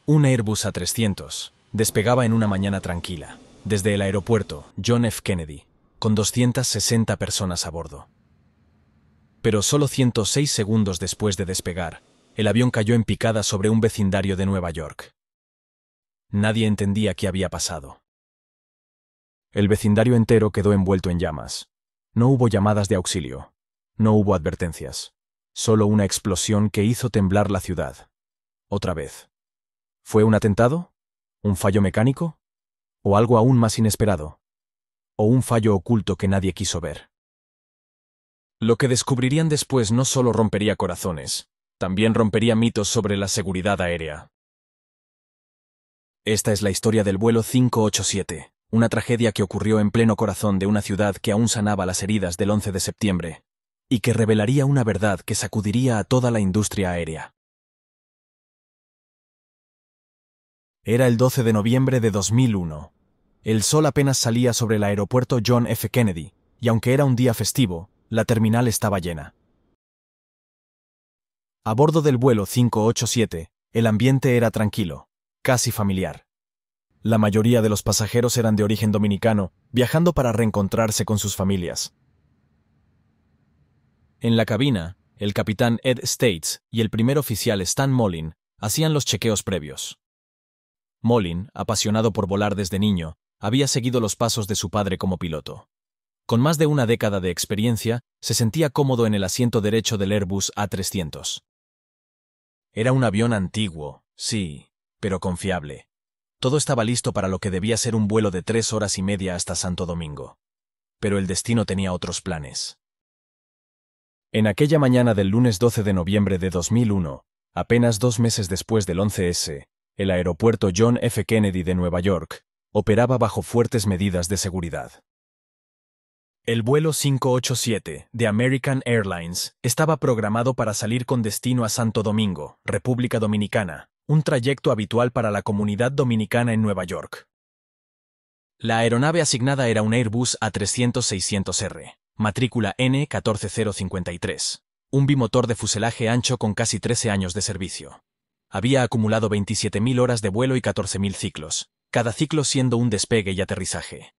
Un Airbus A300 despegaba en una mañana tranquila, desde el aeropuerto John F. Kennedy, con 260 personas a bordo. Pero solo 106 segundos después de despegar, el avión cayó en picada sobre un vecindario de Nueva York. Nadie entendía qué había pasado. El vecindario entero quedó envuelto en llamas. No hubo llamadas de auxilio. No hubo advertencias. Solo una explosión que hizo temblar la ciudad. Otra vez. ¿Fue un atentado? ¿Un fallo mecánico? ¿O algo aún más inesperado? ¿O un fallo oculto que nadie quiso ver? Lo que descubrirían después no solo rompería corazones, también rompería mitos sobre la seguridad aérea. Esta es la historia del vuelo 587, una tragedia que ocurrió en pleno corazón de una ciudad que aún sanaba las heridas del 11 de septiembre, y que revelaría una verdad que sacudiría a toda la industria aérea. Era el 12 de noviembre de 2001. El sol apenas salía sobre el aeropuerto John F. Kennedy, y aunque era un día festivo, la terminal estaba llena. A bordo del vuelo 587, el ambiente era tranquilo, casi familiar. La mayoría de los pasajeros eran de origen dominicano, viajando para reencontrarse con sus familias. En la cabina, el capitán Ed States y el primer oficial Stan Mollin hacían los chequeos previos. Mollin, apasionado por volar desde niño, había seguido los pasos de su padre como piloto. Con más de una década de experiencia, se sentía cómodo en el asiento derecho del Airbus A300. Era un avión antiguo, sí, pero confiable. Todo estaba listo para lo que debía ser un vuelo de 3 horas y media hasta Santo Domingo. Pero el destino tenía otros planes. En aquella mañana del lunes 12 de noviembre de 2001, apenas 2 meses después del 11S, el aeropuerto John F. Kennedy de Nueva York operaba bajo fuertes medidas de seguridad. El vuelo 587 de American Airlines estaba programado para salir con destino a Santo Domingo, República Dominicana, un trayecto habitual para la comunidad dominicana en Nueva York. La aeronave asignada era un Airbus A300-600R, matrícula N14053, un bimotor de fuselaje ancho con casi 13 años de servicio. Había acumulado 27.000 horas de vuelo y 14.000 ciclos, cada ciclo siendo un despegue y aterrizaje.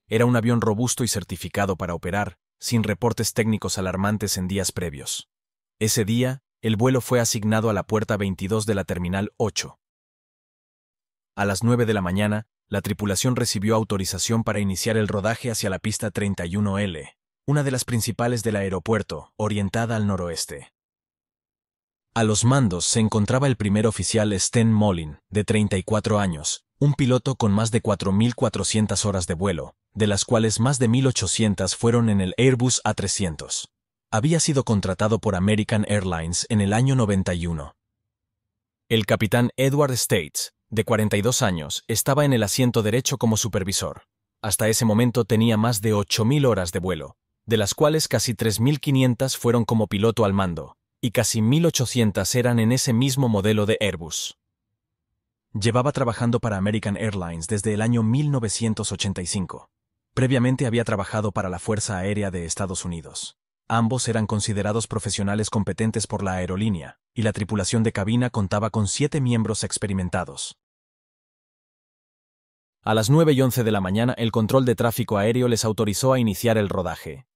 Era un avión robusto y certificado para operar, sin reportes técnicos alarmantes en días previos. Ese día, el vuelo fue asignado a la puerta 22 de la Terminal 8. A las 9 de la mañana, la tripulación recibió autorización para iniciar el rodaje hacia la pista 31L, una de las principales del aeropuerto, orientada al noroeste. A los mandos se encontraba el primer oficial Stan Mollin, de 34 años, un piloto con más de 4.400 horas de vuelo, de las cuales más de 1.800 fueron en el Airbus A300. Había sido contratado por American Airlines en el año 91. El capitán Edward States, de 42 años, estaba en el asiento derecho como supervisor. Hasta ese momento tenía más de 8.000 horas de vuelo, de las cuales casi 3.500 fueron como piloto al mando, y casi 1.800 eran en ese mismo modelo de Airbus. Llevaba trabajando para American Airlines desde el año 1985. Previamente había trabajado para la Fuerza Aérea de Estados Unidos. Ambos eran considerados profesionales competentes por la aerolínea, y la tripulación de cabina contaba con 7 miembros experimentados. A las 9:11 de la mañana, el control de tráfico aéreo les autorizó a iniciar el rodaje.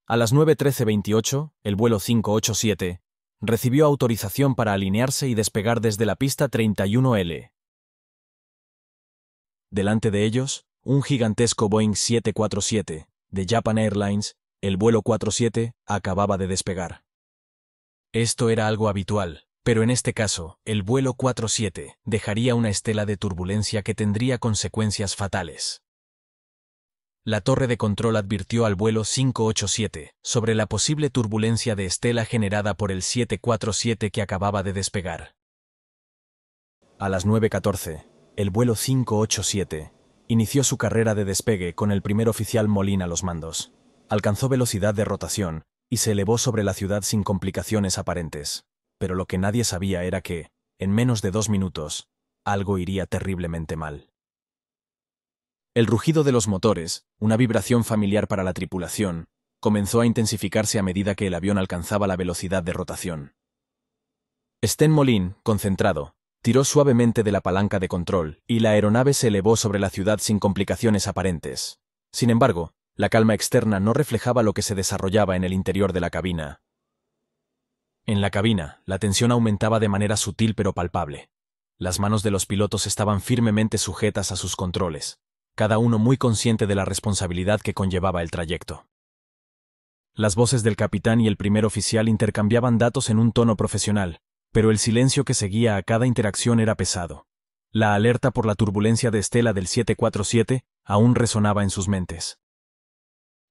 A las 9:13:28, el vuelo 587 recibió autorización para alinearse y despegar desde la pista 31L. Delante de ellos, un gigantesco Boeing 747 de Japan Airlines, el vuelo 47, acababa de despegar. Esto era algo habitual, pero en este caso, el vuelo 47 dejaría una estela de turbulencia que tendría consecuencias fatales. La torre de control advirtió al vuelo 587 sobre la posible turbulencia de estela generada por el 747 que acababa de despegar. A las 9:14, el vuelo 587 inició su carrera de despegue con el primer oficial Mollin a los mandos. Alcanzó velocidad de rotación y se elevó sobre la ciudad sin complicaciones aparentes. Pero lo que nadie sabía era que, en menos de 2 minutos, algo iría terriblemente mal. El rugido de los motores, una vibración familiar para la tripulación, comenzó a intensificarse a medida que el avión alcanzaba la velocidad de rotación. Sten Moline, concentrado, tiró suavemente de la palanca de control y la aeronave se elevó sobre la ciudad sin complicaciones aparentes. Sin embargo, la calma externa no reflejaba lo que se desarrollaba en el interior de la cabina. En la cabina, la tensión aumentaba de manera sutil pero palpable. Las manos de los pilotos estaban firmemente sujetas a sus controles, cada uno muy consciente de la responsabilidad que conllevaba el trayecto. Las voces del capitán y el primer oficial intercambiaban datos en un tono profesional, pero el silencio que seguía a cada interacción era pesado. La alerta por la turbulencia de estela del 747 aún resonaba en sus mentes.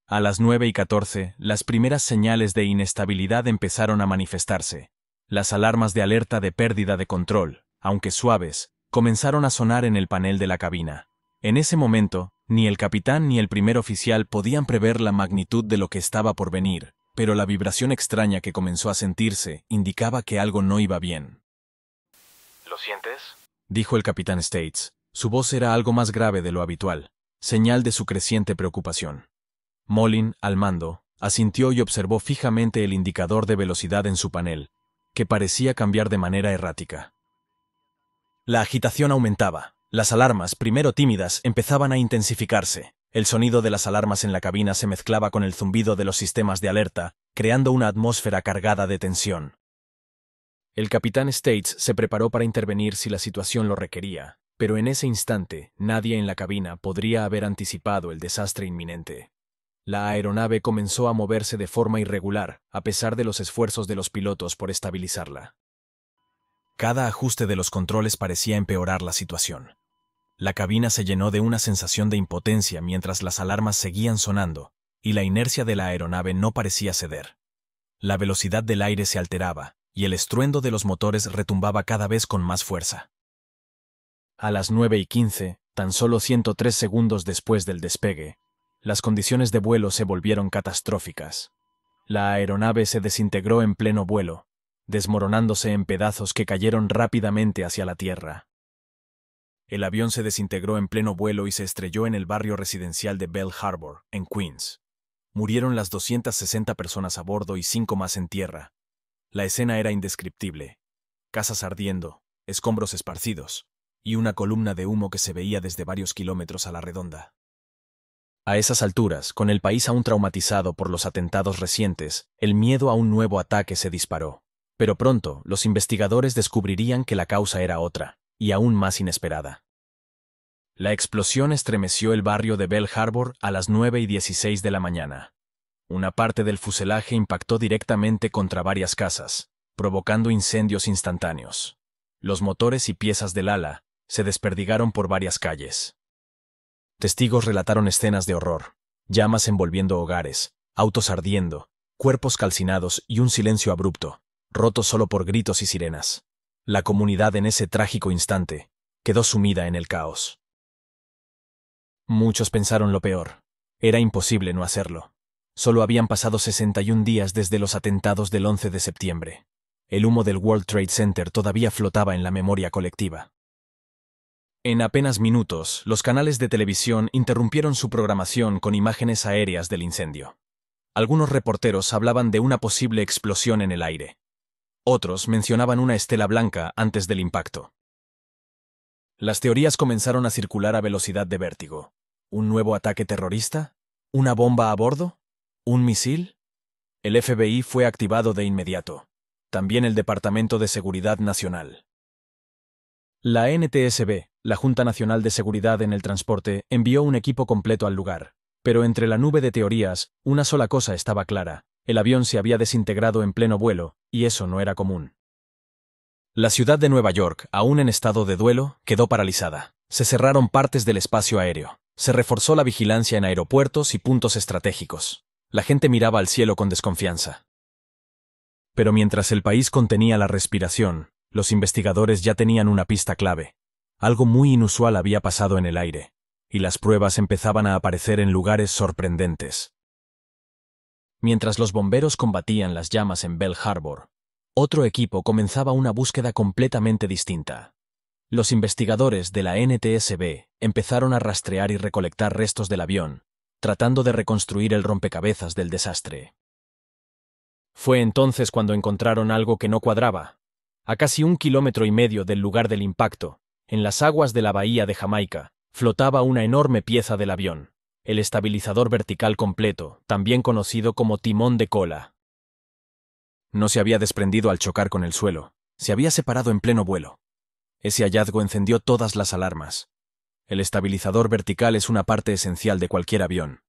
A las 9:14, las primeras señales de inestabilidad empezaron a manifestarse. Las alarmas de alerta de pérdida de control, aunque suaves, comenzaron a sonar en el panel de la cabina. En ese momento, ni el capitán ni el primer oficial podían prever la magnitud de lo que estaba por venir, pero la vibración extraña que comenzó a sentirse indicaba que algo no iba bien. ¿Lo sientes?, dijo el capitán States. Su voz era algo más grave de lo habitual, señal de su creciente preocupación. Moline, al mando, asintió y observó fijamente el indicador de velocidad en su panel, que parecía cambiar de manera errática. La agitación aumentaba. Las alarmas, primero tímidas, empezaban a intensificarse. El sonido de las alarmas en la cabina se mezclaba con el zumbido de los sistemas de alerta, creando una atmósfera cargada de tensión. El capitán States se preparó para intervenir si la situación lo requería, pero en ese instante nadie en la cabina podría haber anticipado el desastre inminente. La aeronave comenzó a moverse de forma irregular, a pesar de los esfuerzos de los pilotos por estabilizarla. Cada ajuste de los controles parecía empeorar la situación. La cabina se llenó de una sensación de impotencia mientras las alarmas seguían sonando, y la inercia de la aeronave no parecía ceder. La velocidad del aire se alteraba, y el estruendo de los motores retumbaba cada vez con más fuerza. A las 9:15, tan solo 103 segundos después del despegue, las condiciones de vuelo se volvieron catastróficas. La aeronave se desintegró en pleno vuelo, desmoronándose en pedazos que cayeron rápidamente hacia la tierra. El avión se desintegró en pleno vuelo y se estrelló en el barrio residencial de Bell Harbor, en Queens. Murieron las 260 personas a bordo y 5 más en tierra. La escena era indescriptible. Casas ardiendo, escombros esparcidos, y una columna de humo que se veía desde varios kilómetros a la redonda. A esas alturas, con el país aún traumatizado por los atentados recientes, el miedo a un nuevo ataque se disparó. Pero pronto, los investigadores descubrirían que la causa era otra, y aún más inesperada. La explosión estremeció el barrio de Bell Harbor a las 9:16 de la mañana. Una parte del fuselaje impactó directamente contra varias casas, provocando incendios instantáneos. Los motores y piezas del ala se desperdigaron por varias calles. Testigos relataron escenas de horror, llamas envolviendo hogares, autos ardiendo, cuerpos calcinados y un silencio abrupto, roto solo por gritos y sirenas. La comunidad en ese trágico instante quedó sumida en el caos. Muchos pensaron lo peor. Era imposible no hacerlo. Solo habían pasado 61 días desde los atentados del 11 de septiembre. El humo del World Trade Center todavía flotaba en la memoria colectiva. En apenas minutos, los canales de televisión interrumpieron su programación con imágenes aéreas del incendio. Algunos reporteros hablaban de una posible explosión en el aire. Otros mencionaban una estela blanca antes del impacto. Las teorías comenzaron a circular a velocidad de vértigo. ¿Un nuevo ataque terrorista? ¿Una bomba a bordo? ¿Un misil? El FBI fue activado de inmediato. También el Departamento de Seguridad Nacional. La NTSB, la Junta Nacional de Seguridad en el Transporte, envió un equipo completo al lugar. Pero entre la nube de teorías, una sola cosa estaba clara. El avión se había desintegrado en pleno vuelo, y eso no era común. La ciudad de Nueva York, aún en estado de duelo, quedó paralizada. Se cerraron partes del espacio aéreo. Se reforzó la vigilancia en aeropuertos y puntos estratégicos. La gente miraba al cielo con desconfianza. Pero mientras el país contenía la respiración, los investigadores ya tenían una pista clave. Algo muy inusual había pasado en el aire, y las pruebas empezaban a aparecer en lugares sorprendentes. Mientras los bomberos combatían las llamas en Bell Harbor, otro equipo comenzaba una búsqueda completamente distinta. Los investigadores de la NTSB empezaron a rastrear y recolectar restos del avión, tratando de reconstruir el rompecabezas del desastre. Fue entonces cuando encontraron algo que no cuadraba. A casi 1,5 kilómetros del lugar del impacto, en las aguas de la bahía de Jamaica, flotaba una enorme pieza del avión, el estabilizador vertical completo, también conocido como timón de cola. No se había desprendido al chocar con el suelo, se había separado en pleno vuelo. Ese hallazgo encendió todas las alarmas. El estabilizador vertical es una parte esencial de cualquier avión,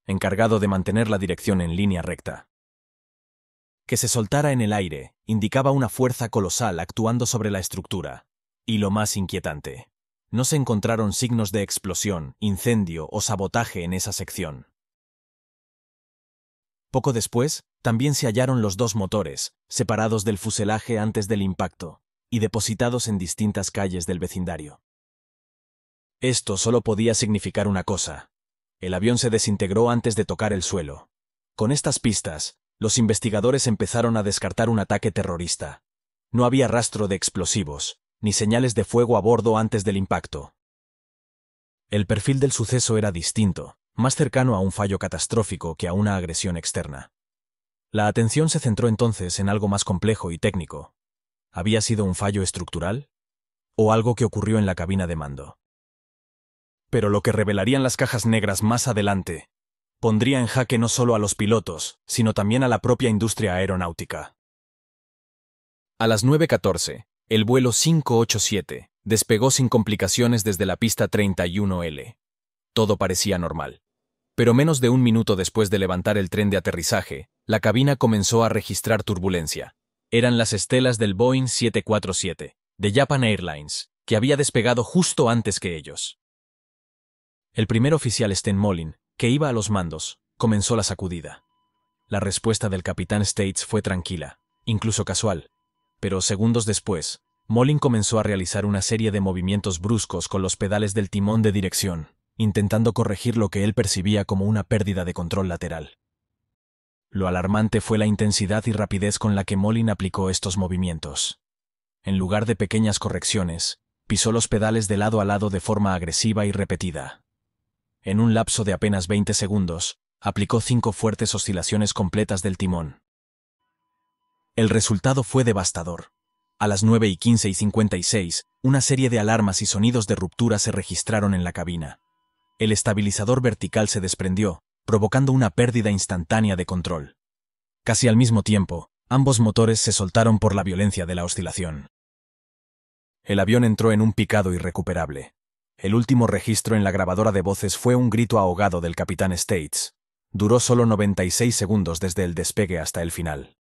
encargado de mantener la dirección en línea recta. Que se soltara en el aire indicaba una fuerza colosal actuando sobre la estructura. Y lo más inquietante, no se encontraron signos de explosión, incendio o sabotaje en esa sección. Poco después, también se hallaron los dos motores, separados del fuselaje antes del impacto, y depositados en distintas calles del vecindario. Esto solo podía significar una cosa. El avión se desintegró antes de tocar el suelo. Con estas pistas, los investigadores empezaron a descartar un ataque terrorista. No había rastro de explosivos, ni señales de fuego a bordo antes del impacto. El perfil del suceso era distinto, más cercano a un fallo catastrófico que a una agresión externa. La atención se centró entonces en algo más complejo y técnico. ¿Había sido un fallo estructural? ¿O algo que ocurrió en la cabina de mando? Pero lo que revelarían las cajas negras más adelante pondría en jaque no solo a los pilotos, sino también a la propia industria aeronáutica. A las 9:14, el vuelo 587 despegó sin complicaciones desde la pista 31L. Todo parecía normal. Pero menos de 1 minuto después de levantar el tren de aterrizaje, la cabina comenzó a registrar turbulencia. Eran las estelas del Boeing 747, de Japan Airlines, que había despegado justo antes que ellos. El primer oficial Stan Molin, que iba a los mandos, comenzó la sacudida. La respuesta del capitán States fue tranquila, incluso casual. Pero segundos después, Molin comenzó a realizar una serie de movimientos bruscos con los pedales del timón de dirección, intentando corregir lo que él percibía como una pérdida de control lateral. Lo alarmante fue la intensidad y rapidez con la que Molin aplicó estos movimientos. En lugar de pequeñas correcciones, pisó los pedales de lado a lado de forma agresiva y repetida. En un lapso de apenas 20 segundos, aplicó 5 fuertes oscilaciones completas del timón. El resultado fue devastador. A las 9:15:56, una serie de alarmas y sonidos de ruptura se registraron en la cabina. El estabilizador vertical se desprendió, provocando una pérdida instantánea de control. Casi al mismo tiempo, ambos motores se soltaron por la violencia de la oscilación. El avión entró en un picado irrecuperable. El último registro en la grabadora de voces fue un grito ahogado del capitán States. Duró solo 96 segundos desde el despegue hasta el final.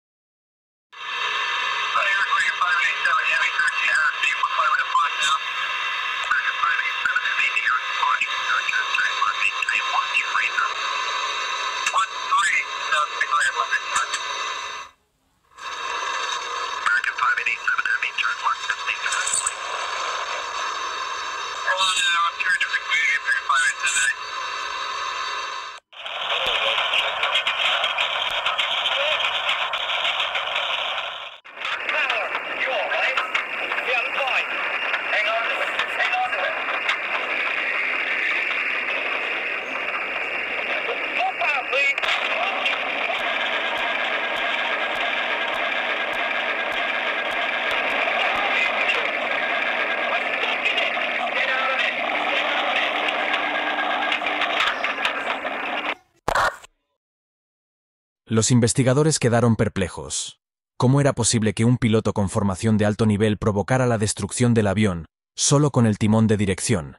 Los investigadores quedaron perplejos. ¿Cómo era posible que un piloto con formación de alto nivel provocara la destrucción del avión solo con el timón de dirección?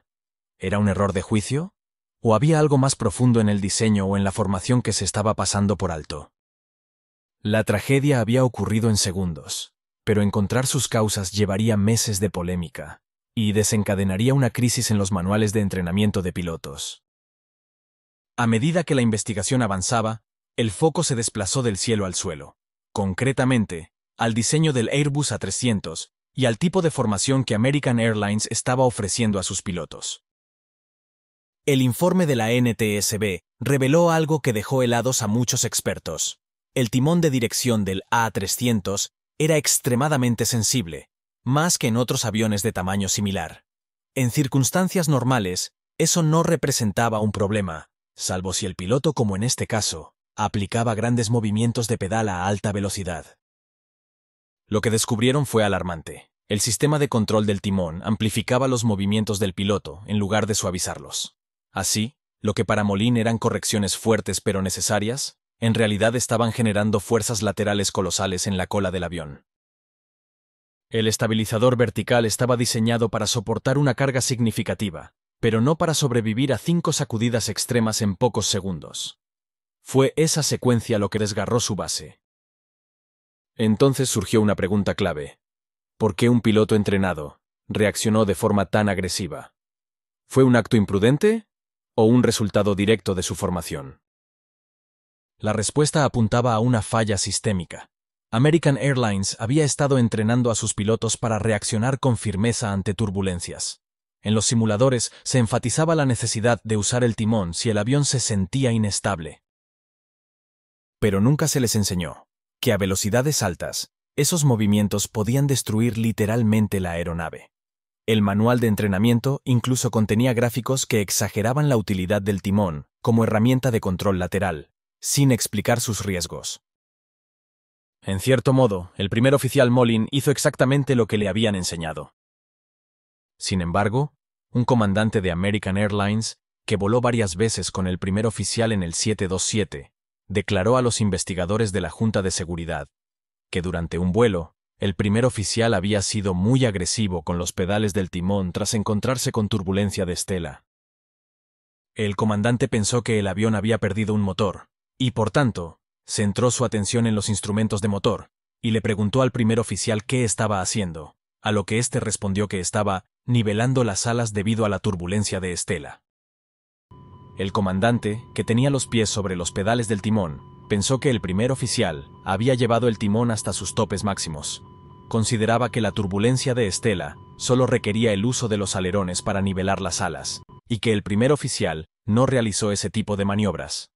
¿Era un error de juicio? ¿O había algo más profundo en el diseño o en la formación que se estaba pasando por alto? La tragedia había ocurrido en segundos, pero encontrar sus causas llevaría meses de polémica y desencadenaría una crisis en los manuales de entrenamiento de pilotos. A medida que la investigación avanzaba, el foco se desplazó del cielo al suelo, concretamente, al diseño del Airbus A300 y al tipo de formación que American Airlines estaba ofreciendo a sus pilotos. El informe de la NTSB reveló algo que dejó helados a muchos expertos. El timón de dirección del A300 era extremadamente sensible, más que en otros aviones de tamaño similar. En circunstancias normales, eso no representaba un problema, salvo si el piloto, como en este caso, aplicaba grandes movimientos de pedal a alta velocidad. Lo que descubrieron fue alarmante. El sistema de control del timón amplificaba los movimientos del piloto en lugar de suavizarlos. Así, lo que para Moline eran correcciones fuertes pero necesarias, en realidad estaban generando fuerzas laterales colosales en la cola del avión. El estabilizador vertical estaba diseñado para soportar una carga significativa, pero no para sobrevivir a 5 sacudidas extremas en pocos segundos. Fue esa secuencia lo que desgarró su base. Entonces surgió una pregunta clave. ¿Por qué un piloto entrenado reaccionó de forma tan agresiva? ¿Fue un acto imprudente o un resultado directo de su formación? La respuesta apuntaba a una falla sistémica. American Airlines había estado entrenando a sus pilotos para reaccionar con firmeza ante turbulencias. En los simuladores se enfatizaba la necesidad de usar el timón si el avión se sentía inestable. Pero nunca se les enseñó que a velocidades altas, esos movimientos podían destruir literalmente la aeronave. El manual de entrenamiento incluso contenía gráficos que exageraban la utilidad del timón como herramienta de control lateral, sin explicar sus riesgos. En cierto modo, el primer oficial Moline hizo exactamente lo que le habían enseñado. Sin embargo, un comandante de American Airlines, que voló varias veces con el primer oficial en el 727, declaró a los investigadores de la Junta de Seguridad que durante un vuelo, el primer oficial había sido muy agresivo con los pedales del timón tras encontrarse con turbulencia de estela. El comandante pensó que el avión había perdido un motor, y por tanto, centró su atención en los instrumentos de motor, y le preguntó al primer oficial qué estaba haciendo, a lo que éste respondió que estaba nivelando las alas debido a la turbulencia de estela. El comandante, que tenía los pies sobre los pedales del timón, pensó que el primer oficial había llevado el timón hasta sus topes máximos. Consideraba que la turbulencia de estela solo requería el uso de los alerones para nivelar las alas, y que el primer oficial no realizó ese tipo de maniobras.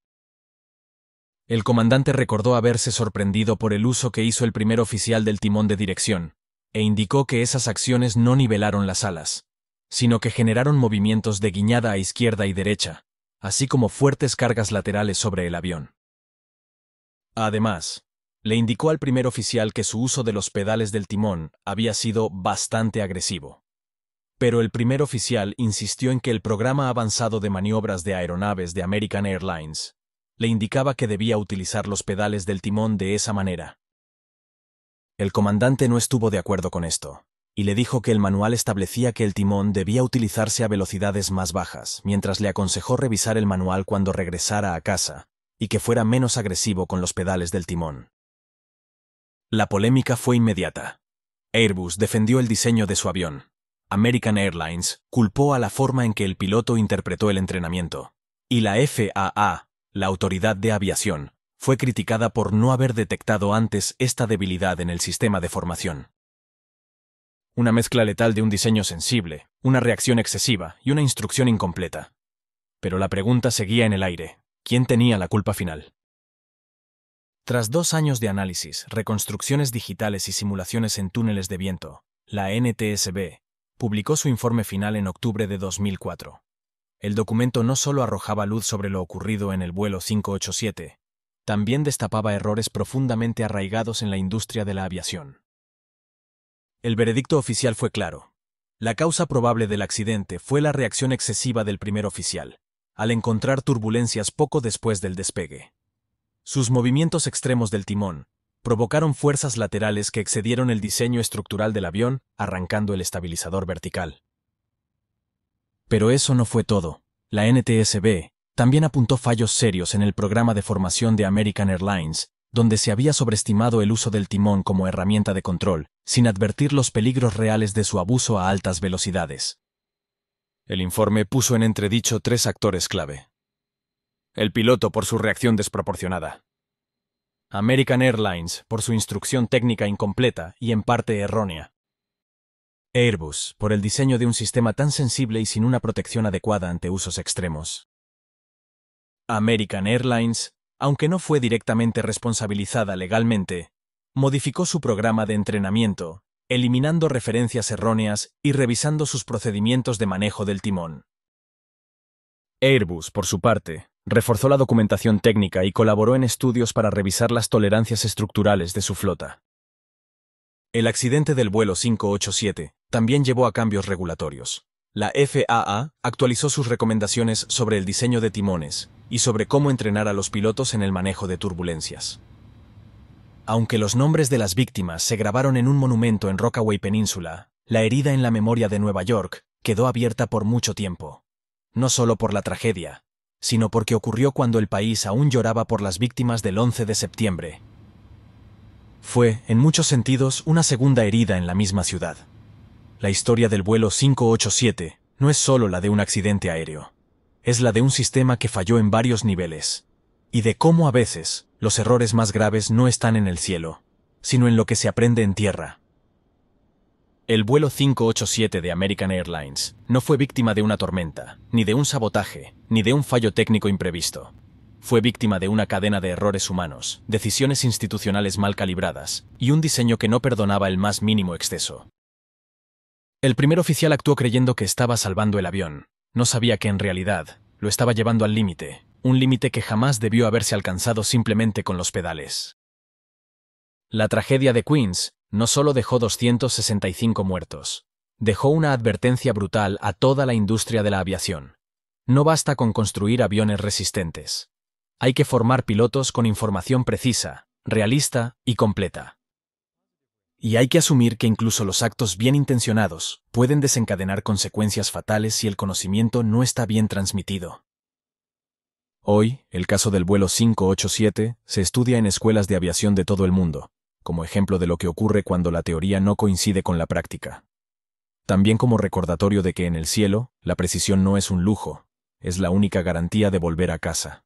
El comandante recordó haberse sorprendido por el uso que hizo el primer oficial del timón de dirección, e indicó que esas acciones no nivelaron las alas, sino que generaron movimientos de guiñada a izquierda y derecha, así como fuertes cargas laterales sobre el avión. Además, le indicó al primer oficial que su uso de los pedales del timón había sido bastante agresivo. Pero el primer oficial insistió en que el programa avanzado de maniobras de aeronaves de American Airlines le indicaba que debía utilizar los pedales del timón de esa manera. El comandante no estuvo de acuerdo con esto, y le dijo que el manual establecía que el timón debía utilizarse a velocidades más bajas, mientras le aconsejó revisar el manual cuando regresara a casa, y que fuera menos agresivo con los pedales del timón. La polémica fue inmediata. Airbus defendió el diseño de su avión. American Airlines culpó a la forma en que el piloto interpretó el entrenamiento. Y la FAA, la Autoridad de Aviación, fue criticada por no haber detectado antes esta debilidad en el sistema de formación. Una mezcla letal de un diseño sensible, una reacción excesiva y una instrucción incompleta. Pero la pregunta seguía en el aire. ¿Quién tenía la culpa final? Tras 2 años de análisis, reconstrucciones digitales y simulaciones en túneles de viento, la NTSB publicó su informe final en octubre de 2004. El documento no solo arrojaba luz sobre lo ocurrido en el vuelo 587, también destapaba errores profundamente arraigados en la industria de la aviación. El veredicto oficial fue claro. La causa probable del accidente fue la reacción excesiva del primer oficial, al encontrar turbulencias poco después del despegue. Sus movimientos extremos del timón provocaron fuerzas laterales que excedieron el diseño estructural del avión, arrancando el estabilizador vertical. Pero eso no fue todo. La NTSB también apuntó fallos serios en el programa de formación de American Airlines, donde se había sobreestimado el uso del timón como herramienta de control, sin advertir los peligros reales de su abuso a altas velocidades. El informe puso en entredicho 3 actores clave. El piloto por su reacción desproporcionada. American Airlines por su instrucción técnica incompleta y en parte errónea. Airbus por el diseño de un sistema tan sensible y sin una protección adecuada ante usos extremos. American Airlines, aunque no fue directamente responsabilizada legalmente, modificó su programa de entrenamiento, eliminando referencias erróneas y revisando sus procedimientos de manejo del timón. Airbus, por su parte, reforzó la documentación técnica y colaboró en estudios para revisar las tolerancias estructurales de su flota. El accidente del vuelo 587 también llevó a cambios regulatorios. La FAA actualizó sus recomendaciones sobre el diseño de timones y sobre cómo entrenar a los pilotos en el manejo de turbulencias. Aunque los nombres de las víctimas se grabaron en un monumento en Rockaway Península, la herida en la memoria de Nueva York quedó abierta por mucho tiempo. No solo por la tragedia, sino porque ocurrió cuando el país aún lloraba por las víctimas del 11 de septiembre. Fue, en muchos sentidos, una segunda herida en la misma ciudad. La historia del vuelo 587 no es solo la de un accidente aéreo. Es la de un sistema que falló en varios niveles. Y de cómo a veces los errores más graves no están en el cielo, sino en lo que se aprende en tierra. El vuelo 587 de American Airlines no fue víctima de una tormenta, ni de un sabotaje, ni de un fallo técnico imprevisto. Fue víctima de una cadena de errores humanos, decisiones institucionales mal calibradas y un diseño que no perdonaba el más mínimo exceso. El primer oficial actuó creyendo que estaba salvando el avión. No sabía que en realidad lo estaba llevando al límite, un límite que jamás debió haberse alcanzado simplemente con los pedales. La tragedia de Queens no solo dejó 265 muertos, dejó una advertencia brutal a toda la industria de la aviación. No basta con construir aviones resistentes. Hay que formar pilotos con información precisa, realista y completa. Y hay que asumir que incluso los actos bien intencionados pueden desencadenar consecuencias fatales si el conocimiento no está bien transmitido. Hoy, el caso del vuelo 587 se estudia en escuelas de aviación de todo el mundo, como ejemplo de lo que ocurre cuando la teoría no coincide con la práctica. También como recordatorio de que en el cielo, la precisión no es un lujo, es la única garantía de volver a casa.